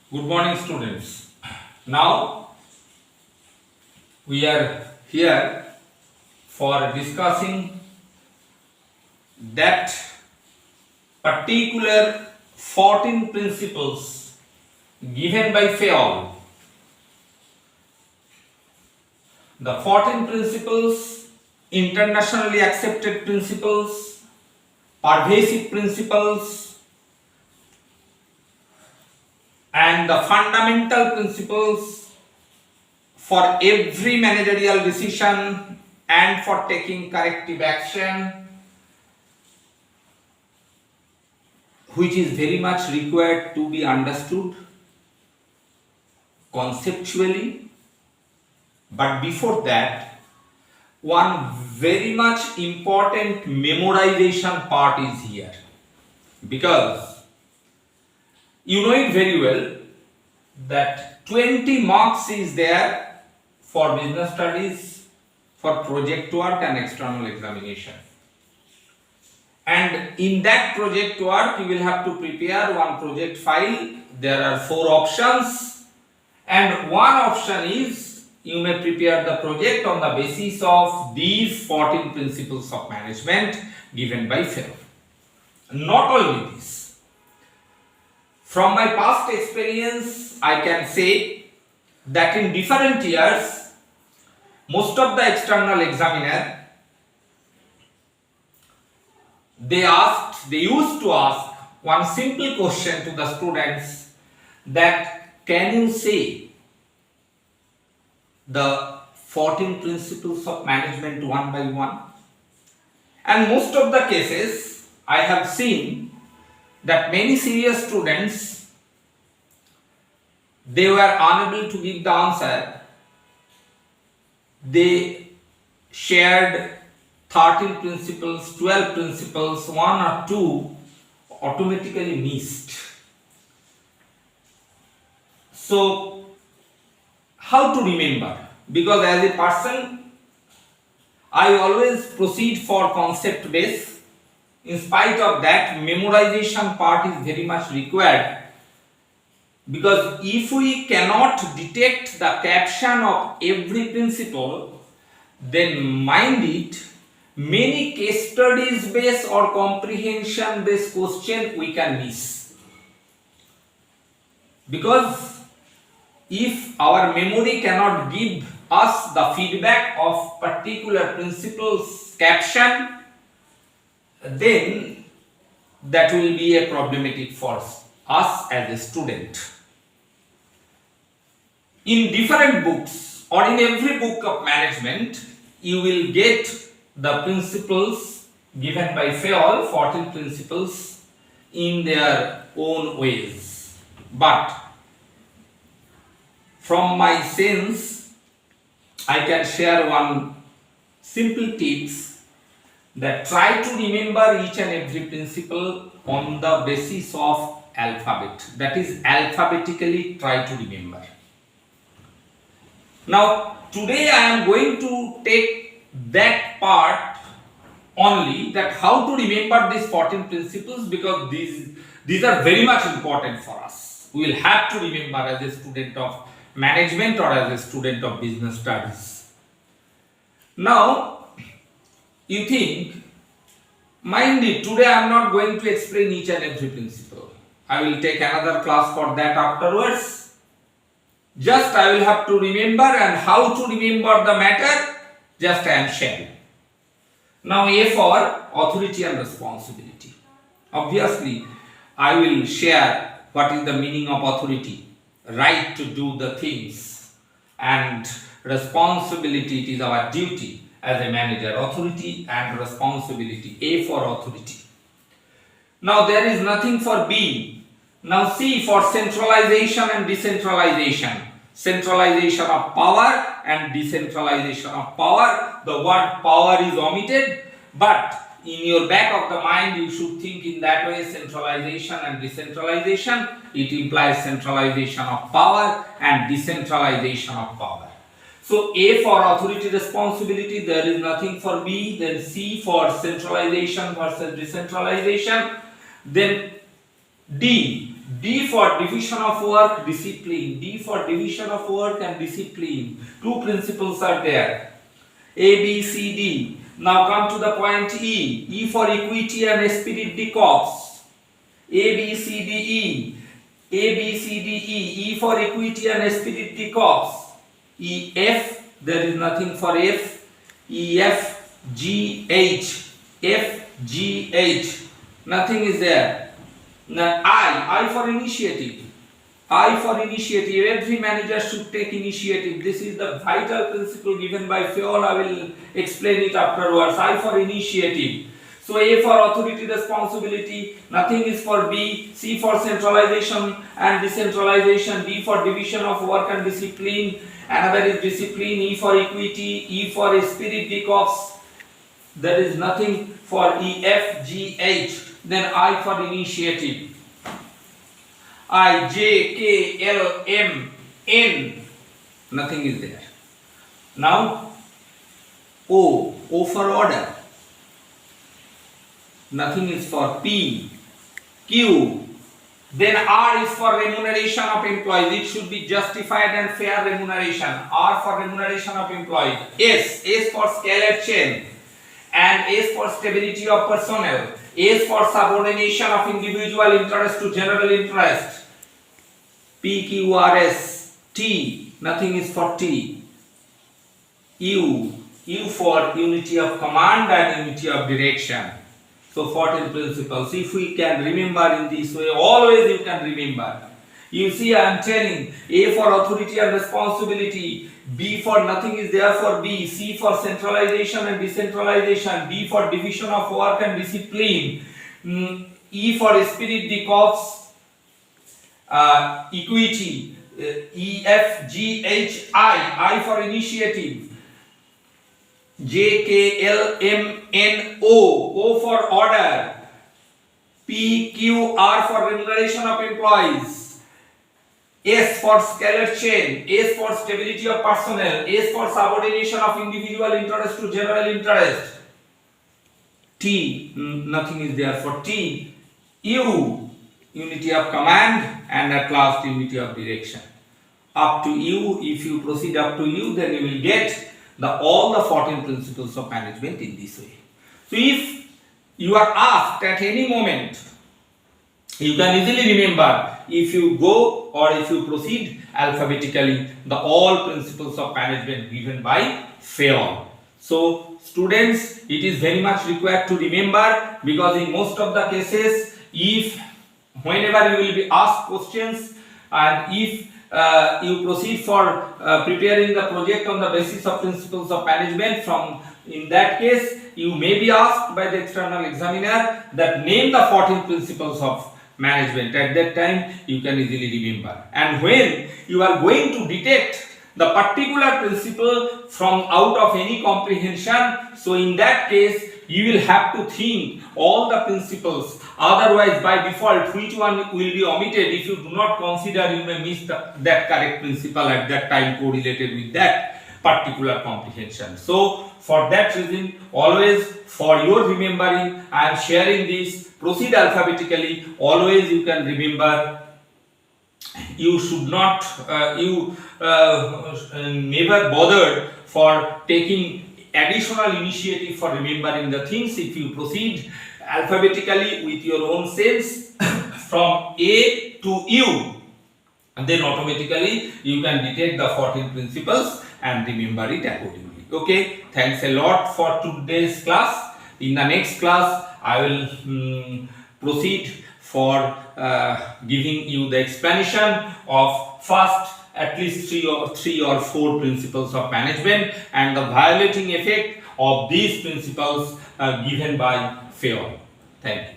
Good morning, students. Now we are here for discussing that particular 14 principles given by Fayol. The 14 principles, internationally accepted principles, pervasive principles, and the fundamental principles for every managerial decision and for taking corrective action, which is very much required to be understood conceptually. But before that, one very much important memorization part is here, because you know it very well that 20 marks is there for business studies, for project work and external examination. And in that project work, you will have to prepare one project file. There are 4 options, and one option is you may prepare the project on the basis of these 14 principles of management given by Fayol. Not only this, from my past experience, I can say that in different years, most of the external examiner, they used to ask one simple question to the students, that can you say the 14 principles of management one by one? And most of the cases I have seen that many serious students, they were unable to give the answer. They shared 13 principles, 12 principles, 1 or 2 automatically missed. So, how to remember? Because as a person, I always proceed for concept base. In spite of that, memorization part is very much required, because if we cannot detect the caption of every principle, then mind it, many case studies based or comprehension based question we can miss. Because if our memory cannot give us the feedback of particular principles caption, then that will be a problematic for us as a student. In different books or in every book of management, you will get the principles given by Fayol, 14 principles, in their own ways. But from my sense, I can share one simple tips, that try to remember each and every principle on the basis of alphabet. That is, alphabetically try to remember. Now, today I am going to take that part only, that how to remember these 14 principles, because these are very much important for us. We will have to remember as a student of management or as a student of business studies. Now, you think, mind it, today I am not going to explain each and every principle. I will take another class for that afterwards. Just I will have to remember, and how to remember the matter, just I am sharing. Now, A for authority and responsibility. Obviously, I will share what is the meaning of authority, right to do the things, and responsibility, it is our duty as a manager. Authority and responsibility. A for authority. Now there is nothing for B. Now C for centralization and decentralization. Centralization of power and decentralization of power. The word power is omitted, but in your back of the mind you should think in that way, centralization and decentralization. It implies centralization of power and decentralization of power. So A for authority responsibility, there is nothing for B. Then C for centralization versus decentralization. Then D D for division of work, discipline. D for division of work and discipline. Two principles are there. A, B, C, D. Now come to the point E. E for equity and esprit de corps. A, B, C, D, E. A, B, C, D, E. E for equity and esprit de corps. E, F. There is nothing for F. E, F, G, H. F, G, H. Nothing is there. Now I for initiative. I for initiative. Every manager should take initiative. This is the vital principle given by Fayol. I will explain it afterwards. I for initiative. So A for authority, responsibility. Nothing is for B. C for centralization and decentralization. D for division of work and discipline. Another is discipline. E for equity. E for esprit de corps. There is nothing for E, F, G, H. Then I for initiative. I, J, K, L, M, N. Nothing is there. Now O for order. Nothing is for P, Q. Then R is for remuneration of employees. It should be justified and fair remuneration. R for remuneration of employees. S for scalar chain. And S for stability of personnel. S for subordination of individual interest to general interest. P, Q, R, S. T. Nothing is for T. U for unity of command and unity of direction. So 14 principles. If we can remember in this way, always you can remember. You see, I am telling A for authority and responsibility. B for nothing is there for B. C for centralization and decentralization. D for division of work and discipline. E for esprit de corps, equity. E, F, G, H, I. I for initiative. J, K, L, M, N, O. O for order. P, Q, R for remuneration of employees. S for scalar chain. S for stability of personnel. S for subordination of individual interest to general interest. T, nothing is there for T. U, unity of command, and at last unity of direction. Up to U, if you proceed up to U, then you will get all the 14 principles of management in this way. So if you are asked at any moment, you can easily remember if you go or if you proceed alphabetically the all principles of management given by Fayol. So students, it is very much required to remember, because in most of the cases, whenever you will be asked questions, and if you proceed for preparing the project on the basis of principles of management, in that case you may be asked by the external examiner that name the 14 principles of management. At that time you can easily remember. And when you are going to detect the particular principle from out of any comprehension, so in that case you will have to think all the principles. Otherwise, by default, which one will be omitted? If you do not consider, you may miss that correct principle at that time correlated with that particular comprehension. So for that reason, always for your remembering, I am sharing this. Proceed alphabetically. Always you can remember. You should not, never bothered for taking additional initiative for remembering the things. If you proceed alphabetically with your own sense from A to U, and then automatically you can detect the 14 principles and remember it accordingly. Okay, thanks a lot for today's class. In the next class, I will proceed for giving you the explanation of first at least three or four principles of management and the violating effect of these principles given by Fayol. Thank you.